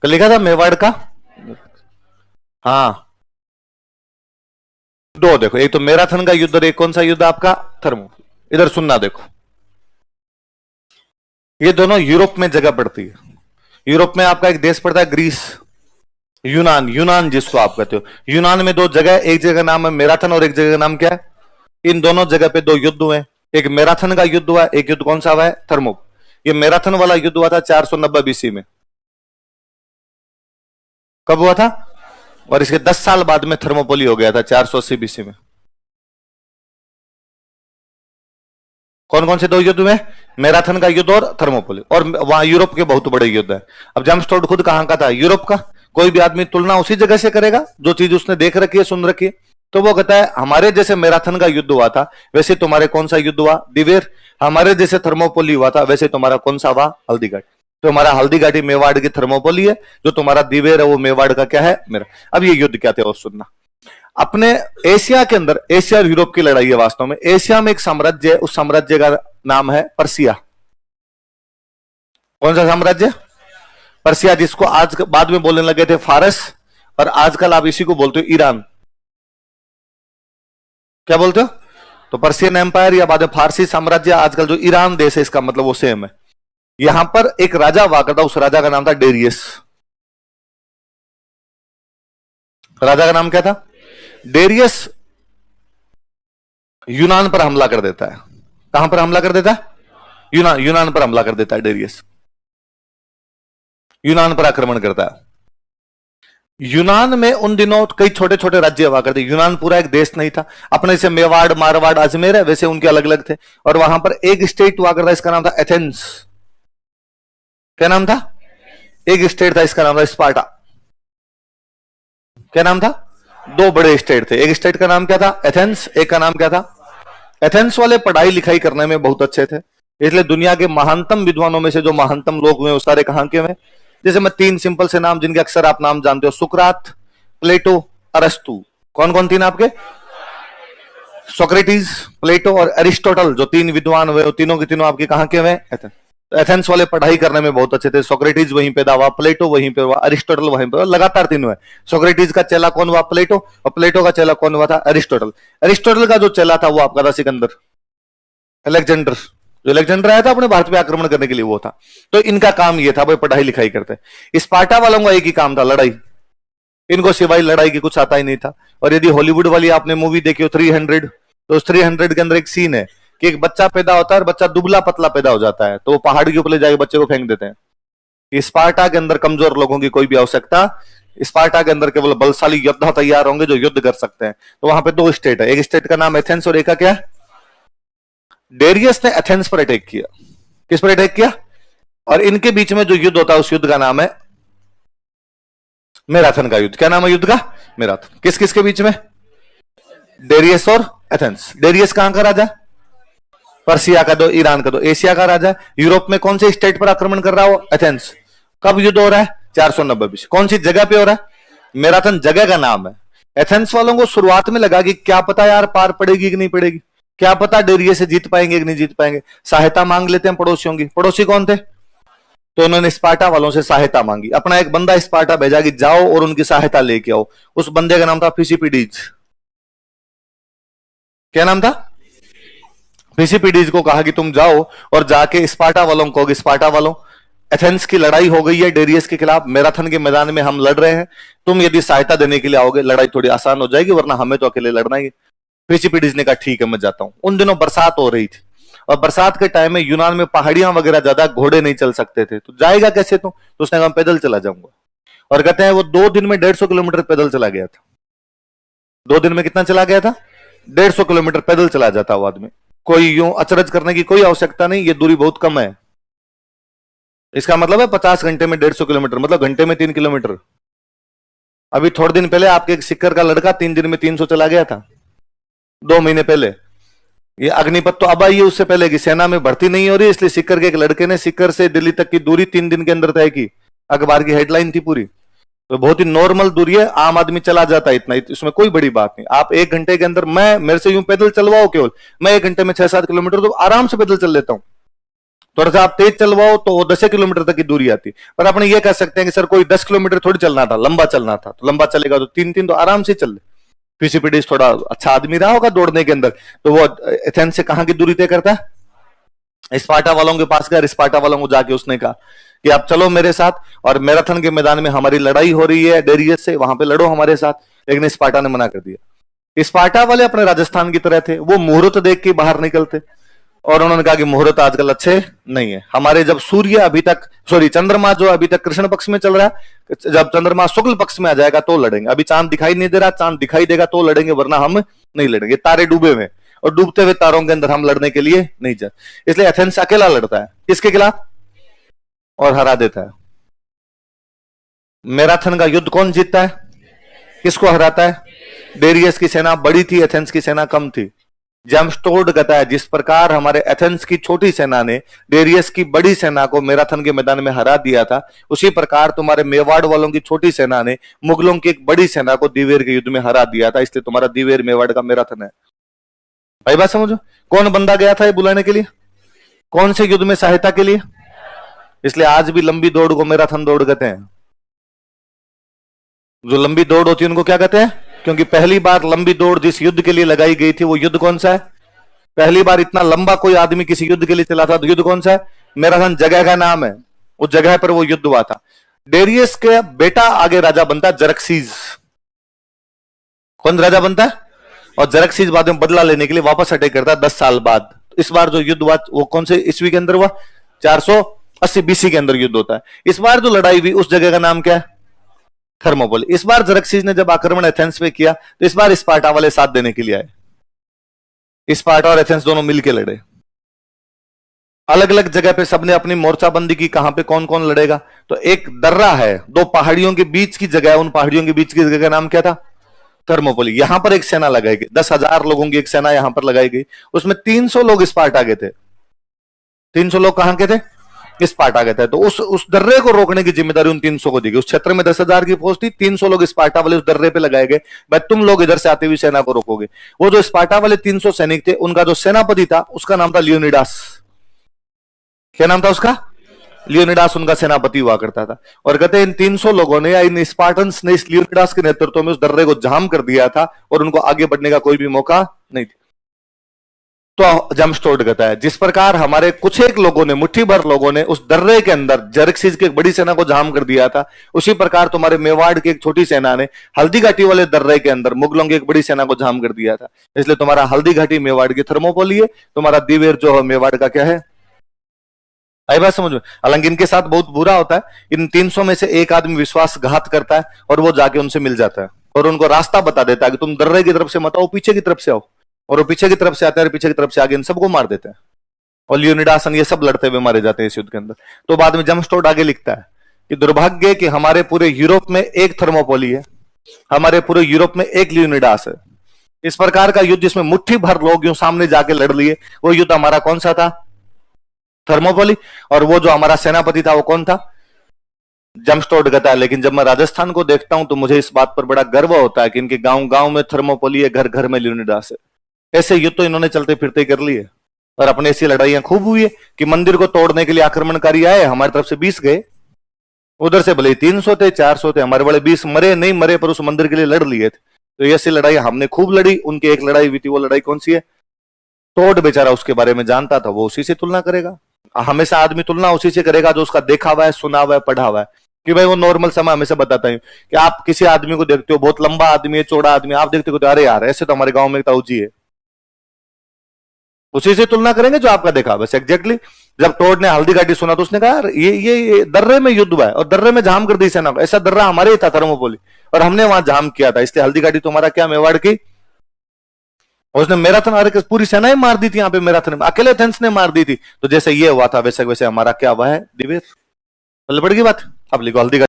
कल लिखा था मेवाड़ का। हाँ, दो देखो, एक तो मैराथन का युद्ध और एक कौन सा युद्ध आपका, थर्मोपोल। इधर सुनना देखो, ये दोनों यूरोप में जगह पड़ती है। यूरोप में आपका एक देश पड़ता है ग्रीस, यूनान, यूनान जिसको आप कहते हो। यूनान में दो जगह, एक जगह का नाम है मैराथन और एक जगह का नाम क्या है। इन दोनों जगह पे दो युद्ध हुए, एक मैराथन का युद्ध हुआ, एक युद्ध कौन सा हुआ है, थर्मोपोल। ये मैराथन वाला युद्ध हुआ था 490 बीसी में। कब हुआ था? और इसके 10 साल बाद में थर्मोपोल हो गया था 480 बीसी में। कौन कौन से दो युद्ध हुए? मैराथन का युद्ध और थर्मोपोल। और वहां यूरोप के बहुत बड़े युद्ध है। अब जेम्सटोड खुद कहां का था? यूरोप का। कोई भी आदमी तुलना उसी जगह से करेगा जो चीज उसने देख रखी है, सुन रखी है। तो वो कहता है हमारे जैसे मैराथन का युद्ध हुआ था वैसे तुम्हारे कौन सा युद्ध हुआ, दिवेर। हमारे जैसे थर्मोपोली हुआ था वैसे तुम्हारा कौन सा हुआ, हल्दीघाटी। तो हमारा हल्दीघाटी मेवाड़ की थर्मोपोली है, जो तुम्हारा दिवेर है वो मेवाड़ का क्या है, मेरा। अब ये युद्ध क्या थे और सुनना। अपने एशिया के अंदर, एशिया और यूरोप की लड़ाई है वास्तव में। एशिया में एक साम्राज्य है, उस साम्राज्य का नाम है पर्सिया। कौन सा साम्राज्य? पर्सिया, जिसको आज बाद में बोलने लगे थे फारस, और आजकल आप इसी को बोलते हो ईरान। क्या बोलते हो? तो पर्सियन एम्पायर या बाद में फारसी साम्राज्य, आजकल जो ईरान देश है इसका मतलब वो सेम है। यहां पर एक राजा हुआ करता, उस राजा का नाम था डेरियस। राजा का नाम क्या था? डेरियस। यूनान पर हमला कर देता है। कहां पर हमला कर देता है? यूनान, यूनान पर हमला कर देता है डेरियस। यूनान पर आक्रमण करता है। यूनान में उन दिनों कई छोटे छोटे राज्य हुआ करते। यूनान पूरा एक देश नहीं था। अपने से मेवाड़, मारवाड़, अजमेर है, वैसे उनके अलग अलग थे। और वहां पर एक स्टेट हुआ करता, इसका नाम था एथेंस। क्या नाम था? एक स्टेट था, इसका नाम था स्पार्टा। क्या नाम था? दो बड़े स्टेट थे। एक स्टेट का नाम क्या था? एथेंस। एक का नाम क्या था? एथेंस वाले पढ़ाई लिखाई करने में बहुत अच्छे थे, इसलिए दुनिया के महानतम विद्वानों में से जो महानतम लोग हुए वो सारे कहां के हुए? जैसे मैं तीन सिंपल से नाम जिनके अक्सर आप नाम जानते हो, सुकरात, प्लेटो, अरस्तु। कौन कौन तीन आपके? सोक्रेटिस, प्लेटो और अरिस्टोटल, जो तीन विद्वान हुए, तीनों के तीनों आपके कहां के हुए? एथेंस। तो एथेंस वाले पढ़ाई करने में बहुत अच्छे थे। सोक्रेटिस वहीं पैदा हुआ, प्लेटो वहीं पे हुआ, अरिस्टोटल वहीं पे हुआ, लगातार तीन हुए। सोक्रेटिस का चेला कौन हुआ? प्लेटो। और प्लेटो का चेला कौन हुआ था? अरिस्टोटल। अरिस्टोटल का जो चेला था वो आपका था सिकंदर, अलेक्जेंडर। जो अलेक्जेंडर आया था अपने भारत पे आक्रमण करने के लिए, वो था। तो इनका काम ये था, भाई पढ़ाई लिखाई करते। स्पार्टा वालों का एक ही काम था, लड़ाई। इनको सिवाय लड़ाई की कुछ आता ही नहीं था। और यदि हॉलीवुड वाली आपने मूवी देखी हो 300, तो उस 300 के अंदर एक सीन है कि एक बच्चा पैदा होता है और बच्चा दुबला पतला पैदा हो जाता है, तो वो पहाड़ के ऊपर ले जाके बच्चे को फेंक देते हैं। स्पार्टा के अंदर कमजोर लोगों की कोई भी आवश्यकता, स्पार्टा के अंदर केवल बलशाली योद्धा तैयार होंगे जो युद्ध कर सकते हैं। तो वहां पे दो स्टेट है, एक स्टेट का नाम एथेंस और एक का क्या? डेरियस ने एथेंस पर अटैक किया। किस पर अटैक किया? और इनके बीच में जो युद्ध होता है उस युद्ध का नाम है मैराथन का युद्ध। क्या नाम है युद्ध का? मैराथन। किस किस के बीच में? डेरियस और एथेंस। डेरियस कहां का राजा? पर्सिया का, दो ईरान का, दो एशिया का राजा। यूरोप में कौन से स्टेट पर आक्रमण कर रहा हो? एथेंस। कब युद्ध हो रहा है? 490 बीसी। कौन सी जगह पे हो रहा है? मैराथन जगह का नाम है। एथेंस वालों को शुरुआत में लगा कि क्या पता यार पार पड़ेगी कि नहीं पड़ेगी, क्या पता डेरियस से जीत पाएंगे कि नहीं जीत पाएंगे। सहायता मांग लेते हैं पड़ोसियों की। पड़ोसी कौन थे? तो उन्होंने स्पार्टा वालों से सहायता मांगी। अपना एक बंदा स्पार्टा भेजा कि जाओ और उनकी सहायता लेके आओ। उस बंदे का नाम था फिसिपिडीज। क्या नाम था? फिसिपिडीज को कहा कि तुम जाओ और जाके स्पार्टा वालों को, स्पार्टा वालों, एथेंस की लड़ाई हो गई है डेरियस के खिलाफ, मैराथन के मैदान में हम लड़ रहे हैं, तुम यदि सहायता देने के लिए आओगे लड़ाई थोड़ी आसान हो जाएगी, वरना हमें तो अकेले लड़ना ही। फिसिपिडीज ने कहा ठीक है मैं जाता हूं। उन दिनों बरसात हो रही थी और बरसात के टाइम में यूनान में पहाड़ियां वगैरह ज्यादा, घोड़े नहीं चल सकते थे, तो जाएगा कैसे तो उसने कहा पैदल चला जाऊंगा। और कहते हैं वो 2 दिन में 150 किलोमीटर पैदल चला गया था। 2 दिन में कितना चला गया था? 150 किलोमीटर पैदल चला जाता वो आदमी। कोई यूं अचरज करने की कोई आवश्यकता नहीं, ये दूरी बहुत कम है। इसका मतलब है 50 घंटे में 150 किलोमीटर, मतलब घंटे में 3 किलोमीटर। अभी थोड़े दिन पहले आपके एक सिक्कर का लड़का 3 दिन में 300 चला गया था, 2 महीने पहले। ये अग्निपथ तो अब आई है, उससे पहले की सेना में भर्ती नहीं हो रही, इसलिए सिक्कर के एक लड़के ने सिक्कर से दिल्ली तक की दूरी 3 दिन के अंदर तय की। अखबार की हेडलाइन थी पूरी। तो बहुत ही नॉर्मल दूरी है, आम आदमी चला जाता है इतना, इसमें कोई बड़ी बात नहीं। आप 1 घंटे के अंदर, मैं मेरे से यूं पैदल चलवाओ केवल, मैं 1 घंटे में 6-7 किलोमीटर तो आराम से पैदल चल लेता हूं। थोड़ा सा आप तेज चलवाओ तो वो 10 किलोमीटर तक की दूरी आती। पर अपने ये कह सकते हैं कि सर कोई 10 किलोमीटर थोड़ी चलना था, लंबा चलना था, तो लंबा चलेगा तो 3-3 तो आराम से चल ले। पीसीपीडी थोड़ा अच्छा आदमी रहा होगा दौड़ने के अंदर, तो वो एथेंस से कहां की दूरी तय करता है? स्पार्टा वालों के पास गया, स्पार्टा वालों को जाके उसने कहा कि आप चलो मेरे साथ, और मैराथन के मैदान में हमारी लड़ाई हो रही है डेरियस से, वहां पे लड़ो हमारे साथ। लेकिन स्पार्टा ने मना कर दिया। स्पार्टा वाले अपने राजस्थान की तरह थे, वो मुहूर्त देख के बाहर निकलते, और उन्होंने कहा कि मुहूर्त आजकल अच्छे नहीं है हमारे। जब सूर्य अभी तक, चंद्रमा जो अभी तक कृष्ण पक्ष में चल रहा है, जब चंद्रमा शुक्ल पक्ष में आ जाएगा तो लड़ेंगे। अभी चांद दिखाई नहीं दे रहा, चांद दिखाई देगा तो लड़ेंगे, वरना हम नहीं लड़ेंगे। तारे डूबे हुए, और डूबते हुए तारों के अंदर हम लड़ने के लिए नहीं जाते। इसलिए एथेंस अकेला लड़ता है, किसके खिलाफ, और हरा देता है। मैराथन का युद्ध कौन जीतता है, किसको हराता है? डेरियस की सेना बड़ी थी, एथेंस की सेना कम थी। जेम्स टोड कहता है जिस प्रकार हमारे एथेंस की छोटी सेना ने डेरियस की बड़ी सेना को मैराथन के मैदान में हरा दिया था, उसी प्रकार तुम्हारे मेवाड़ वालों की छोटी सेना ने मुगलों की एक बड़ी सेना को दिवेर के युद्ध में हरा दिया था। इसलिए तुम्हारा दिवेर मेवाड़ का मैराथन है। भाई बात समझो, कौन बंदा गया था ये बुलाने के लिए, कौन से युद्ध में सहायता के लिए? इसलिए आज भी लंबी दौड़ को मैराथन दौड़ कहते हैं। जो लंबी दौड़ होती है उनको क्या कहते हैं? क्योंकि पहली बार लंबी दौड़ जिस युद्ध के लिए लगाई गई थी वो युद्ध कौन सा है? पहली बार इतना लंबा कोई आदमी किसी युद्ध के लिए चला था तो युद्ध कौन सा है? मैराथन जगह का नाम है, उस जगह पर वो युद्ध हुआ था। डेरियस के बेटा आगे राजा बनता है जरक्सीज। कौन राजा बनता है? और जरक्सीज बाद में बदला लेने के लिए वापस अटैक करता है 10 साल बाद। इस बार जो युद्ध हुआ वो कौन से ईस्वी के अंदर हुआ? 480 बीसी के अंदर युद्ध होता है। इस बार जो लड़ाई हुई उस जगह का नाम क्या है? थर्मोपोल। इस बार जरक्सीज ने जब आक्रमण एथेंस पे किया तो इस बार स्पार्टा वाले साथ देने के लिए आए। स्पार्टा और एथेंस दोनों मिलकर लड़े। अलग अलग जगह पे सबने अपनी मोर्चाबंदी की, कहां पे कौन कौन लड़ेगा। तो एक दर्रा है, दो पहाड़ियों के बीच की जगह है, उन पहाड़ियों के बीच की जगह का नाम क्या था? थर्मोपोली। यहां पर एक सेना लगाई गई, 10,000 लोगों की एक सेना यहां पर लगाई गई। उसमें 300 लोग स्पार्टा के थे। 300 लोग कहां के थे? स्पार्टा के थे। तो उस दर्रे को रोकने की जिम्मेदारी उन 300 को दी गई। उस क्षेत्र में 10,000 की फौज थी, 300 लोग स्पार्टा वाले उस दर्रे पे लगाए गए। भाई तुम लोग इधर से आती हुई सेना को रोकोगे। वो जो स्पार्टा वाले 300 सैनिक थे उनका जो सेनापति था उसका नाम था लियोनिडास। क्या नाम था उसका? लियोनिडास उनका सेनापति हुआ करता था। और कहते इन 300 लोगों ने या इन स्पार्टन्स ने इस लियोनिडास के नेतृत्व में उस दर्रे को जाम कर दिया था और उनको आगे बढ़ने का कोई भी मौका नहीं था। तो जेम्स टोड कहता है जिस प्रकार हमारे कुछ एक लोगों ने, मुट्ठी भर लोगों ने उस दर्रे के अंदर जरक्सीज की एक बड़ी सेना को जाम कर दिया था, उसी प्रकार तुम्हारे मेवाड़ की एक छोटी सेना ने हल्दी घाटी वाले दर्रे के अंदर मुगलों की एक बड़ी सेना को जाम कर दिया था। इसलिए तुम्हारा हल्दी घाटी मेवाड़ की थर्मोपोली है, तुम्हारा दिवेर जो है मेवाड़ का क्या है? आई बात समझ में? हालांकि इनके साथ बहुत बुरा होता है। इन 300 में से एक आदमी विश्वासघात करता है और वो जाके उनसे मिल जाता है और उनको रास्ता बता देता है कि तुम दर्रे की तरफ से मत आओ, पीछे की तरफ से आओ। और वो पीछे की तरफ से आते हैं, पीछे की तरफ से आगे इन सबको मार देते हैं। और लियोनिडास ये सब लड़ते हुए मारे जाते हैं इस युद्ध के अंदर। तो बाद में जेम्स टोड आगे लिखता है कि दुर्भाग्य कि हमारे पूरे यूरोप में एक थर्मोपोली है, हमारे पूरे यूरोप में एक लियोनिडास है। इस प्रकार का युद्ध जिसमें मुट्ठी भर लोग यूं सामने जाके लड़ लिए, वो युद्ध हमारा कौन सा था? थर्मोपोली। और वो जो हमारा सेनापति था वो कौन था? जेम्स टोड कहता है लेकिन जब मैं राजस्थान को देखता हूं तो मुझे इस बात पर बड़ा गर्व होता है कि इनके गांव गांव में थर्मोपोली है, घर घर में लियोनिडास है। ऐसे युद्ध तो इन्होंने चलते फिरते कर लिए और अपने ऐसी लड़ाइयां खूब हुई है कि मंदिर को तोड़ने के लिए आक्रमणकारी आए, हमारी तरफ से 20 गए, उधर से भले 300 थे, 400 थे, हमारे बड़े 20 मरे नहीं मरे पर उस मंदिर के लिए लड़ लिए थे। तो ऐसी लड़ाई हमने खूब लड़ी। उनकी एक लड़ाई हुई थी, वो लड़ाई कौन सी है? टोड बेचारा उसके बारे में जानता था, वो उसी से तुलना करेगा। हमेशा आदमी तुलना उसी से करेगा जो उसका देखा हुआ है, सुना हुआ है, पढ़ा हुआ है। कि भाई वो नॉर्मल समय हमेशा बताता हूं कि आप किसी आदमी को देखते हो, बहुत लंबा आदमी है, चौड़ा आदमी, आप देखते हो तो अरे यार ऐसे तो हमारे गांव में ताऊ जी है, उसी से तुलना करेंगे जो आपका देखा। बस एग्जैक्टली जब टोड ने हल्दी घाटी सुना तो उसने कहा यार ये दर्रे में युद्ध हुआ है और दर्रे में जाम कर दी सेना को। ऐसा दर्रा हमारे ही था थर्मोपोली और हमने वहां जाम किया था, इसलिए हल्दी घाटी तुम्हारा क्या मेवाड़ की। उसने मैराथन अरे पूरी सेना ही मार दी थी यहाँ पे मैराथन में, अकेले एथेंस ने मार दी थी। तो जैसे ये हुआ था वैसे वैसे हमारा क्या हुआ है? दिवेर। पड़ गई बात। अब लिखो हल्दी